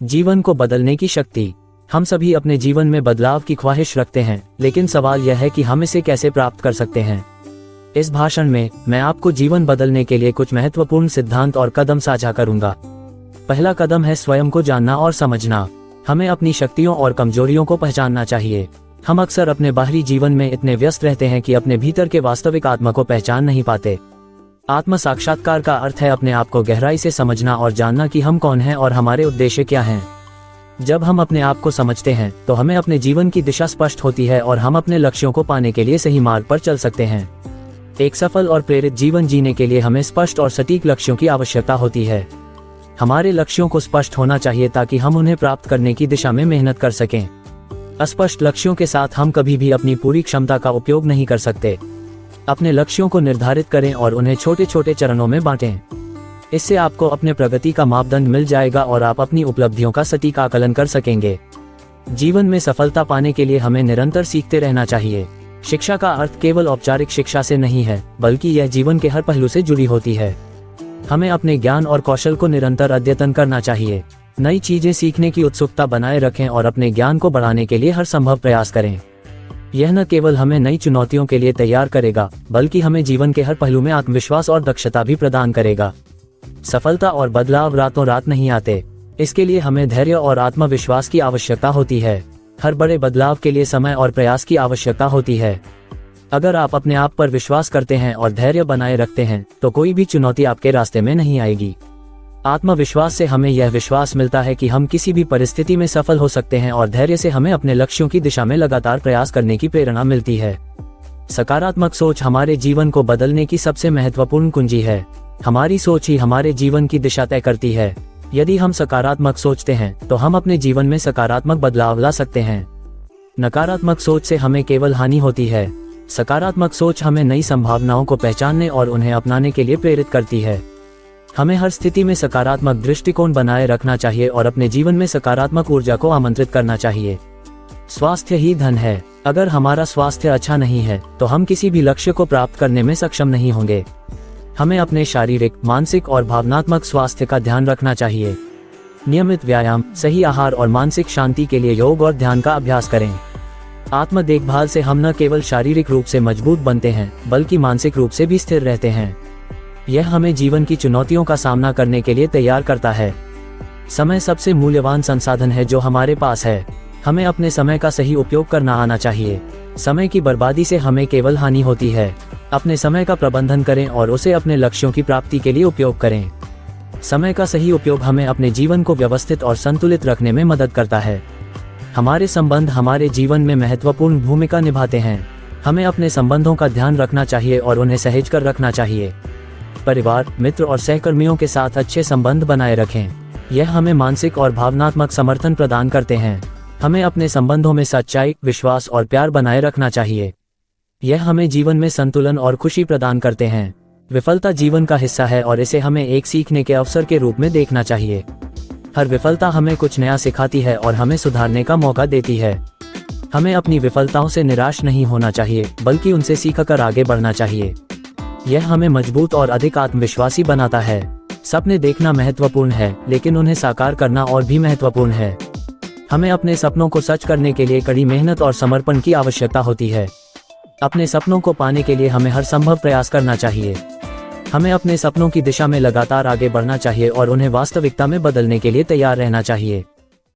जीवन को बदलने की शक्ति। हम सभी अपने जीवन में बदलाव की ख्वाहिश रखते हैं, लेकिन सवाल यह है कि हम इसे कैसे प्राप्त कर सकते हैं। इस भाषण में मैं आपको जीवन बदलने के लिए कुछ महत्वपूर्ण सिद्धांत और कदम साझा करूंगा। पहला कदम है स्वयं को जानना और समझना। हमें अपनी शक्तियों और कमजोरियों को पहचानना चाहिए। हम अक्सर अपने बाहरी जीवन में इतने व्यस्त रहते हैं कि अपने भीतर के वास्तविक आत्मा को पहचान नहीं पाते। आत्म साक्षात्कार का अर्थ है अपने आप को गहराई से समझना और जानना कि हम कौन हैं और हमारे उद्देश्य क्या हैं। जब हम अपने आप को समझते हैं तो हमें अपने जीवन की दिशा स्पष्ट होती है और हम अपने लक्ष्यों को पाने के लिए सही मार्ग पर चल सकते हैं। एक सफल और प्रेरित जीवन जीने के लिए हमें स्पष्ट और सटीक लक्ष्यों की आवश्यकता होती है। हमारे लक्ष्यों को स्पष्ट होना चाहिए ताकि हम उन्हें प्राप्त करने की दिशा में मेहनत कर सकें। अस्पष्ट लक्ष्यों के साथ हम कभी भी अपनी पूरी क्षमता का उपयोग नहीं कर सकते। अपने लक्ष्यों को निर्धारित करें और उन्हें छोटे छोटे चरणों में बांटें। इससे आपको अपने प्रगति का मापदंड मिल जाएगा और आप अपनी उपलब्धियों का सटीक आकलन कर सकेंगे। जीवन में सफलता पाने के लिए हमें निरंतर सीखते रहना चाहिए। शिक्षा का अर्थ केवल औपचारिक शिक्षा से नहीं है, बल्कि यह जीवन के हर पहलू से जुड़ी होती है। हमें अपने ज्ञान और कौशल को निरंतर अद्यतन करना चाहिए। नई चीजें सीखने की उत्सुकता बनाए रखें और अपने ज्ञान को बढ़ाने के लिए हर संभव प्रयास करें। यह न केवल हमें नई चुनौतियों के लिए तैयार करेगा, बल्कि हमें जीवन के हर पहलू में आत्मविश्वास और दक्षता भी प्रदान करेगा। सफलता और बदलाव रातों रात नहीं आते। इसके लिए हमें धैर्य और आत्मविश्वास की आवश्यकता होती है। हर बड़े बदलाव के लिए समय और प्रयास की आवश्यकता होती है। अगर आप अपने आप पर विश्वास करते हैं और धैर्य बनाए रखते हैं तो कोई भी चुनौती आपके रास्ते में नहीं आएगी। आत्मविश्वास से हमें यह विश्वास मिलता है कि हम किसी भी परिस्थिति में सफल हो सकते हैं और धैर्य से हमें अपने लक्ष्यों की दिशा में लगातार प्रयास करने की प्रेरणा मिलती है। सकारात्मक सोच हमारे जीवन को बदलने की सबसे महत्वपूर्ण कुंजी है। हमारी सोच ही हमारे जीवन की दिशा तय करती है। यदि हम सकारात्मक सोचते हैं तो हम अपने जीवन में सकारात्मक बदलाव ला सकते हैं। नकारात्मक सोच से हमें केवल हानि होती है। सकारात्मक सोच हमें नई संभावनाओं को पहचानने और उन्हें अपनाने के लिए प्रेरित करती है। हमें हर स्थिति में सकारात्मक दृष्टिकोण बनाए रखना चाहिए और अपने जीवन में सकारात्मक ऊर्जा को आमंत्रित करना चाहिए। स्वास्थ्य ही धन है। अगर हमारा स्वास्थ्य अच्छा नहीं है तो हम किसी भी लक्ष्य को प्राप्त करने में सक्षम नहीं होंगे। हमें अपने शारीरिक, मानसिक और भावनात्मक स्वास्थ्य का ध्यान रखना चाहिए। नियमित व्यायाम, सही आहार और मानसिक शांति के लिए योग और ध्यान का अभ्यास करें। आत्म देखभाल से हम न केवल शारीरिक रूप से मजबूत बनते हैं, बल्कि मानसिक रूप से भी स्थिर रहते हैं। यह हमें जीवन की चुनौतियों का सामना करने के लिए तैयार करता है। समय सबसे मूल्यवान संसाधन है जो हमारे पास है। हमें अपने समय का सही उपयोग करना आना चाहिए। समय की बर्बादी से हमें केवल हानि होती है। अपने समय का प्रबंधन करें और उसे अपने लक्ष्यों की प्राप्ति के लिए उपयोग करें। समय का सही उपयोग हमें अपने जीवन को व्यवस्थित और संतुलित रखने में मदद करता है। हमारे संबंध हमारे जीवन में महत्वपूर्ण भूमिका निभाते हैं। हमें अपने संबंधों का ध्यान रखना चाहिए और उन्हें सहेज कर रखना चाहिए। परिवार, मित्र और सहकर्मियों के साथ अच्छे संबंध बनाए रखें। यह हमें मानसिक और भावनात्मक समर्थन प्रदान करते हैं। हमें अपने संबंधों में सच्चाई, विश्वास और प्यार बनाए रखना चाहिए। यह हमें जीवन में संतुलन और खुशी प्रदान करते हैं। विफलता जीवन का हिस्सा है और इसे हमें एक सीखने के अवसर के रूप में देखना चाहिए। हर विफलता हमें कुछ नया सिखाती है और हमें सुधारने का मौका देती है। हमें अपनी विफलताओं से निराश नहीं होना चाहिए, बल्कि उनसे सीखकर आगे बढ़ना चाहिए। यह हमें मजबूत और अधिक आत्मविश्वासी बनाता है। सपने देखना महत्वपूर्ण है, लेकिन उन्हें साकार करना और भी महत्वपूर्ण है। हमें अपने सपनों को सच करने के लिए कड़ी मेहनत और समर्पण की आवश्यकता होती है। अपने सपनों को पाने के लिए हमें हर संभव प्रयास करना चाहिए। हमें अपने सपनों की दिशा में लगातार आगे बढ़ना चाहिए और उन्हें वास्तविकता में बदलने के लिए तैयार रहना चाहिए।